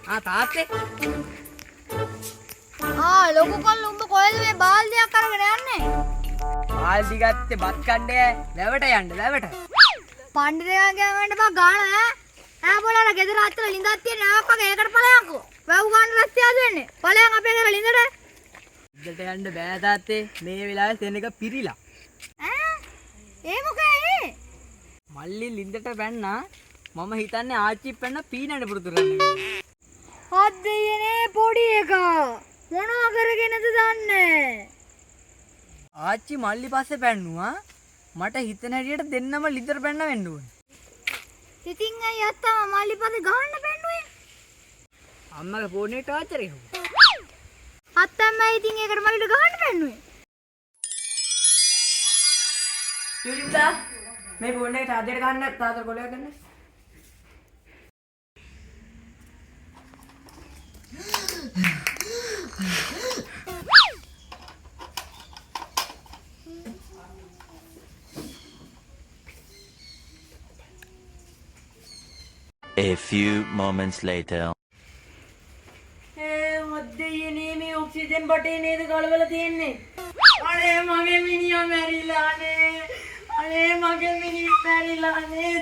තාත්තේ ලොකු කොල්ල උඹ කොහෙද මේ බාල්දියක් අරගෙන යන්නේ? බාල්දි ගත්තේ බත් කණ්ඩේ වැවට යන්න වැවට. පණ්ඩිතයා ගෑවන්න බා ගාන ඈ බෝලාර ගෙදර අත්තල ලින්දක් තියෙන ආප්පගේ ඒකට ඵලයන්කෝ. වැව් ගන්න රස්තියාද වෙන්නේ. ඵලයන් අපේ ගෙදර ලින්දට. ඉද්දට යන්න බෑ තාත්තේ. මේ වෙලාවේ තෙන් එක පිරිලා. ඒ මොකයි? මල්ලි ලින්දට බැන්නා. මම හිතන්නේ ආච්චි පැන්න පීනන්න පුරුදු කරන්නේ. හත් දෙයනේ පොඩි එකා. මොනවා කරගෙනද දන්නේ? ආච්චි මල්ලි පස්සේ පැන්නුවා. මට හිතන හැටියට දෙන්නම ලින්දට පැන්න වෙන්න ඕනේ. ඉතින් අය අත්තම මල්ලි පස්සේ ගහන්න පැන්නුවේ. අම්මගේ ෆෝන් එකට ටාචර් එක. අත්තම්මයි ඉතින් ඒකට මල්ලිට ගහන්න පැන්නුවේ. යුලිතා මේ ෆෝන් එකට ටාචර් ගහන්න තාතර කොලයක් ගන්න. A few moments later. මද්දයනේ මේ ඔක්සිජන් බටේ නේද ගලවලා තියෙන්නේ. අනේ මගේ මිනිහා මැරිලා නේ. අනේ මගේ මිනිහා මැරිලා නේ.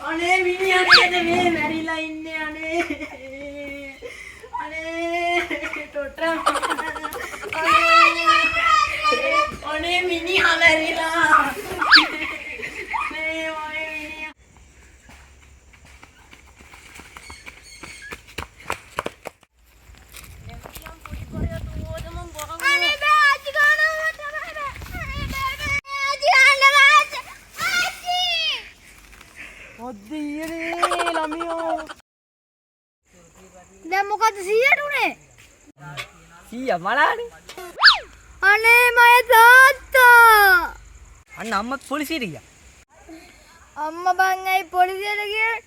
අනේ මිනිහා නේද මේ මැරිලා ඉන්නේ අනේ. අනේ ටොටා. අනේ මිනිහා මැරිලා. දැන් මොකද 100ට උනේ? 100 මලානේ. අනේ මගේ තාත්තා. අන්න අම්මත් පොලිසියට ගියා. අම්මා බං ඇයි පොලිසියට ගියේ?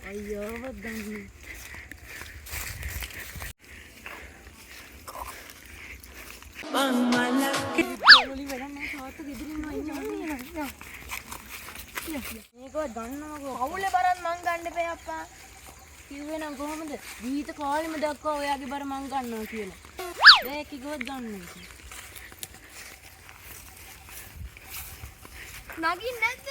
අයියෝ වදන්නේ. පොලි වැඩක් නැහැ තාත්තා ගෙදරින්ම ඉන්නේ. මේක දන්නවකෝ. අවුලේ බරත් මං ගන්න එපේ අප්පා. කිව්වේ නම් කොහොමද? ගීත කාලෙම දක්වා ඔයාගේ බර මං ගන්නවා කියලා. දැන් කිව්වොත් ගන්නවා. නගින් නැද්ද?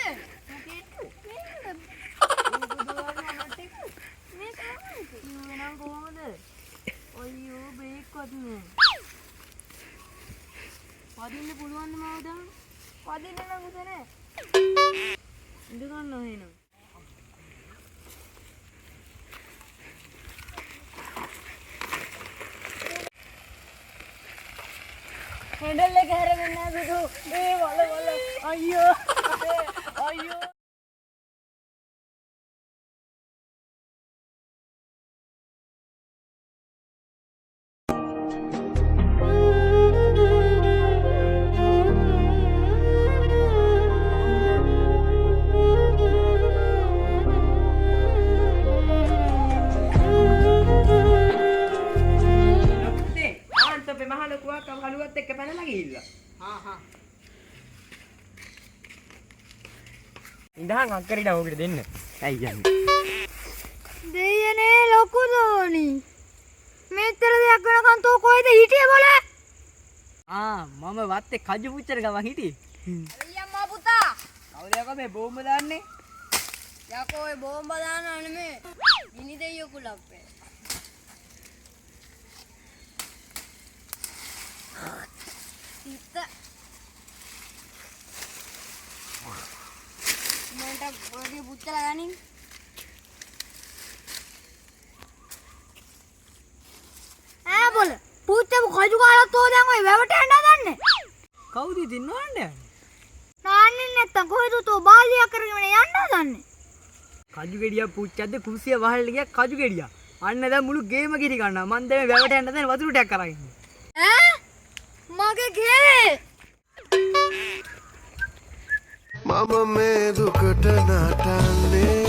කිව්වේ නම් කොහොමද? අයියෝ බේක්වත් නෑ. පදින්න පුළුවන්ද මාව දැන්? පදින්න නම් උද නෑ. ඉඳ ගන්නවා එහෙනම්. හැන්ඩල් එක හැරෙන්නේ නැහැ දුදු. මේ වල අයියෝ. අයියෝ. හලුවත් එක්ක පැනලා ගිහිල්ලා. ඉඳහන් අක්කරිට ඕකට දෙන්න. ඇයි යන්නේ? දෙයනේ ලොකු දෝනි. මෙතර දෙයක් වෙනකන් තෝ කොහෙද හිටියේ බෝලේ? මම වත්තේ කජු පුච්චර ගමන් හිටියේ. අයියම්මා පුතා. කවුද යකෝ මේ බෝම්බ දාන්නේ? යකෝ ඒ බෝම්බ දානවා නෙමෙයි. ගිනි දෙයියෝ කුලප්පේ. සිත මන්ට වගේ පුච්චලා ගනින්. බෝල පුච්චපු කජු කාලත් තෝ දැන් ඔය වැවට යන්න හදන්නේ. කවුද ඉතින් නෝන්නේ? නාන්නේ නැත්තම් කොහෙද තෝ බාලියක් කරගෙන යන්න හදන්නේ? කජු ගෙඩියක් පුච්චද්ද කුස්සිය වහල්ල ගියා කජු ගෙඩියක්. අන්න දැන් මුළු ගේම කිරි ගන්නවා. මන් දැන් වැවට යන්න දැන් වතුර ටිකක් කරා ඉන්නේ. මගේ ගේ මම මේ දුකට නටන්නේ